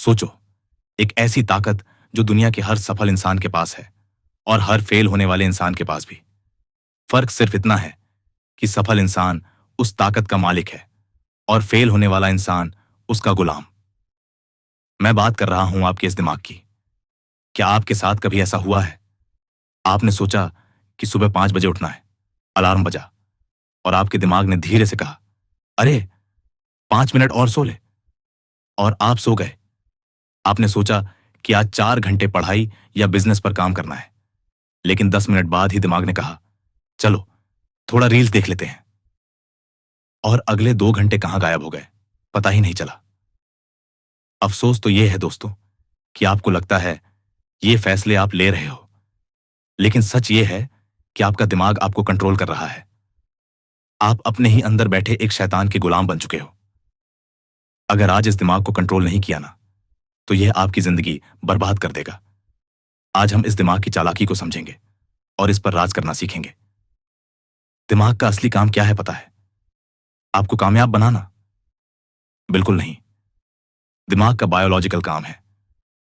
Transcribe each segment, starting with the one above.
सोचो, एक ऐसी ताकत जो दुनिया के हर सफल इंसान के पास है और हर फेल होने वाले इंसान के पास भी। फर्क सिर्फ इतना है कि सफल इंसान उस ताकत का मालिक है और फेल होने वाला इंसान उसका गुलाम। मैं बात कर रहा हूं आपके इस दिमाग की। क्या आपके साथ कभी ऐसा हुआ है? आपने सोचा कि सुबह 5 बजे उठना है, अलार्म बजा और आपके दिमाग ने धीरे से कहा, अरे 5 मिनट और सो ले, और आप सो गए। आपने सोचा कि आज 4 घंटे पढ़ाई या बिजनेस पर काम करना है, लेकिन 10 मिनट बाद ही दिमाग ने कहा, चलो थोड़ा रील्स देख लेते हैं। और अगले 2 घंटे कहां गायब हो गए, पता ही नहीं चला। अफसोस तो यह है दोस्तों कि आपको लगता है ये फैसले आप ले रहे हो, लेकिन सच ये है कि आपका दिमाग आपको कंट्रोल कर रहा है। आप अपने ही अंदर बैठे एक शैतान के गुलाम बन चुके हो। अगर आज इस दिमाग को कंट्रोल नहीं किया ना, तो यह आपकी जिंदगी बर्बाद कर देगा। आज हम इस दिमाग की चालाकी को समझेंगे और इस पर राज करना सीखेंगे। दिमाग का असली काम क्या है पता है? आपको कामयाब बनाना? बिल्कुल नहीं। दिमाग का बायोलॉजिकल काम है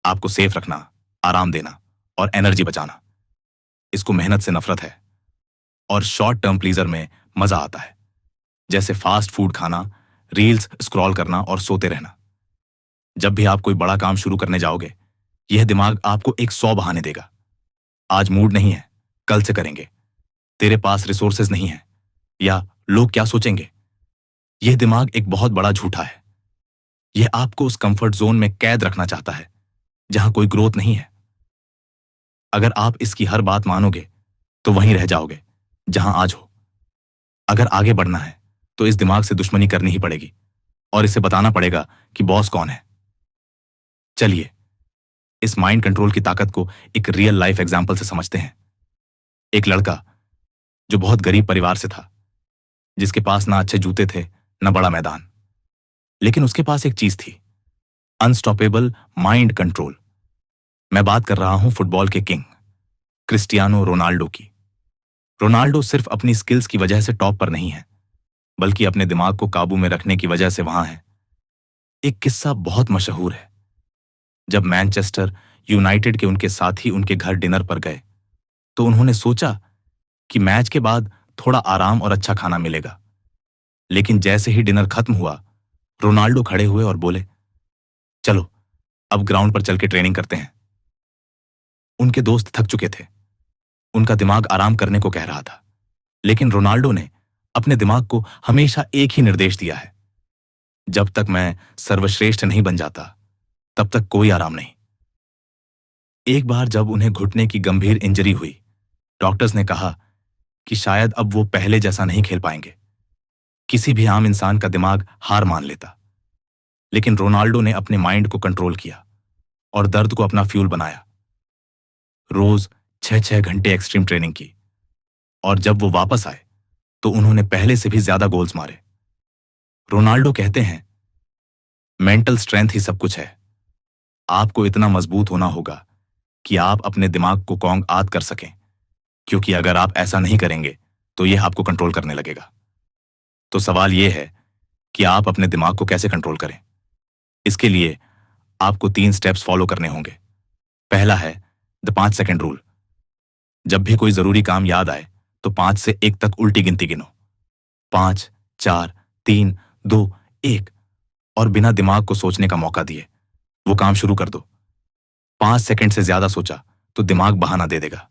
आपको सेफ रखना, आराम देना और एनर्जी बचाना। इसको मेहनत से नफरत है और शॉर्ट टर्म प्लीजर में मजा आता है, जैसे फास्ट फूड खाना, रील्स स्क्रॉल करना और सोते रहना। जब भी आप कोई बड़ा काम शुरू करने जाओगे, यह दिमाग आपको 100 बहाने देगा। आज मूड नहीं है, कल से करेंगे। तेरे पास रिसोर्सेज नहीं है, या लोग क्या सोचेंगे। यह दिमाग एक बहुत बड़ा झूठा है। यह आपको उस कंफर्ट जोन में कैद रखना चाहता है जहां कोई ग्रोथ नहीं है। अगर आप इसकी हर बात मानोगे तो वहीं रह जाओगे जहां आज हो। अगर आगे बढ़ना है तो इस दिमाग से दुश्मनी करनी ही पड़ेगी और इसे बताना पड़ेगा कि बॉस कौन है। चलिए इस माइंड कंट्रोल की ताकत को एक रियल लाइफ एग्जाम्पल से समझते हैं। एक लड़का जो बहुत गरीब परिवार से था, जिसके पास ना अच्छे जूते थे ना बड़ा मैदान, लेकिन उसके पास एक चीज थी, अनस्टॉपेबल माइंड कंट्रोल। मैं बात कर रहा हूं फुटबॉल के किंग क्रिस्टियानो रोनाल्डो की। रोनाल्डो सिर्फ अपनी स्किल्स की वजह से टॉप पर नहीं है, बल्कि अपने दिमाग को काबू में रखने की वजह से वहां है। एक किस्सा बहुत मशहूर है। जब मैनचेस्टर यूनाइटेड के उनके साथी उनके घर डिनर पर गए, तो उन्होंने सोचा कि मैच के बाद थोड़ा आराम और अच्छा खाना मिलेगा। लेकिन जैसे ही डिनर खत्म हुआ, रोनाल्डो खड़े हुए और बोले, चलो अब ग्राउंड पर चल के ट्रेनिंग करते हैं। उनके दोस्त थक चुके थे, उनका दिमाग आराम करने को कह रहा था, लेकिन रोनाल्डो ने अपने दिमाग को हमेशा एक ही निर्देश दिया है, जब तक मैं सर्वश्रेष्ठ नहीं बन जाता तब तक कोई आराम नहीं। एक बार जब उन्हें घुटने की गंभीर इंजरी हुई, डॉक्टर्स ने कहा कि शायद अब वो पहले जैसा नहीं खेल पाएंगे। किसी भी आम इंसान का दिमाग हार मान लेता, लेकिन रोनाल्डो ने अपने माइंड को कंट्रोल किया और दर्द को अपना फ्यूल बनाया। रोज 6-6 घंटे एक्सट्रीम ट्रेनिंग की, और जब वो वापस आए तो उन्होंने पहले से भी ज्यादा गोल्स मारे। रोनाल्डो कहते हैं, मेंटल स्ट्रेंथ ही सब कुछ है। आपको इतना मजबूत होना होगा कि आप अपने दिमाग को कौंग आद कर सकें, क्योंकि अगर आप ऐसा नहीं करेंगे तो यह आपको कंट्रोल करने लगेगा। तो सवाल यह है कि आप अपने दिमाग को कैसे कंट्रोल करें। इसके लिए आपको 3 स्टेप्स फॉलो करने होंगे। पहला है द 5 सेकंड रूल। जब भी कोई जरूरी काम याद आए तो 5 से 1 तक उल्टी गिनती गिनो। 5, 4, 3, 2, 1, और बिना दिमाग को सोचने का मौका दिए वो काम शुरू कर दो। 5 सेकंड से ज्यादा सोचा तो दिमाग बहाना दे देगा।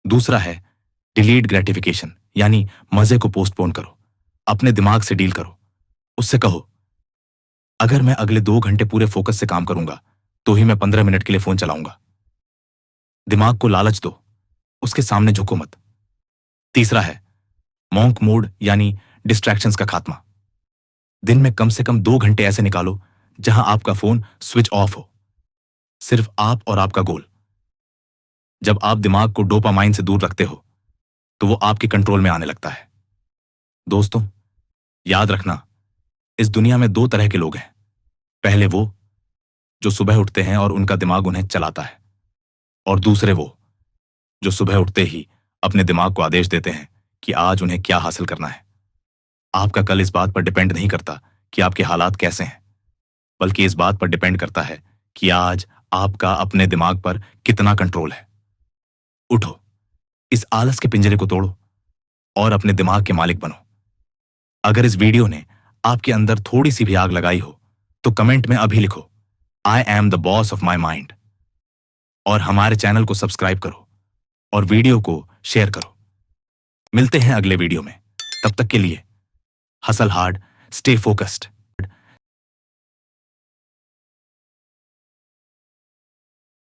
दूसरा है डिलीड ग्रेटिफिकेशन, यानी मजे को पोस्टपोन करो। अपने दिमाग से डील करो। उससे कहो, अगर मैं अगले 2 घंटे पूरे फोकस से काम करूंगा तो ही मैं 15 मिनट के लिए फोन चलाऊंगा। दिमाग को लालच दो, उसके सामने झुको मत। तीसरा है मॉन्क मोड, यानी डिस्ट्रैक्शंस का खात्मा। दिन में कम से कम 2 घंटे ऐसे निकालो जहां आपका फोन स्विच ऑफ हो, सिर्फ आप और आपका गोल। जब आप दिमाग को डोपामाइन से दूर रखते हो तो वो आपके कंट्रोल में आने लगता है। दोस्तों, याद रखना, इस दुनिया में 2 तरह के लोग हैं। पहले वो जो सुबह उठते हैं और उनका दिमाग उन्हें चलाता है, और दूसरे वो जो सुबह उठते ही अपने दिमाग को आदेश देते हैं कि आज उन्हें क्या हासिल करना है। आपका कल इस बात पर डिपेंड नहीं करता कि आपके हालात कैसे हैं, बल्कि इस बात पर डिपेंड करता है कि आज आपका अपने दिमाग पर कितना कंट्रोल है। उठो, इस आलस के पिंजरे को तोड़ो और अपने दिमाग के मालिक बनो। अगर इस वीडियो ने आपके अंदर थोड़ी सी भी आग लगाई हो तो कमेंट में अभी लिखो, I am the boss of my mind. और हमारे चैनल को सब्सक्राइब करो और वीडियो को शेयर करो। मिलते हैं अगले वीडियो में। तब तक के लिए हसल हार्ड, स्टे फोकस्ड।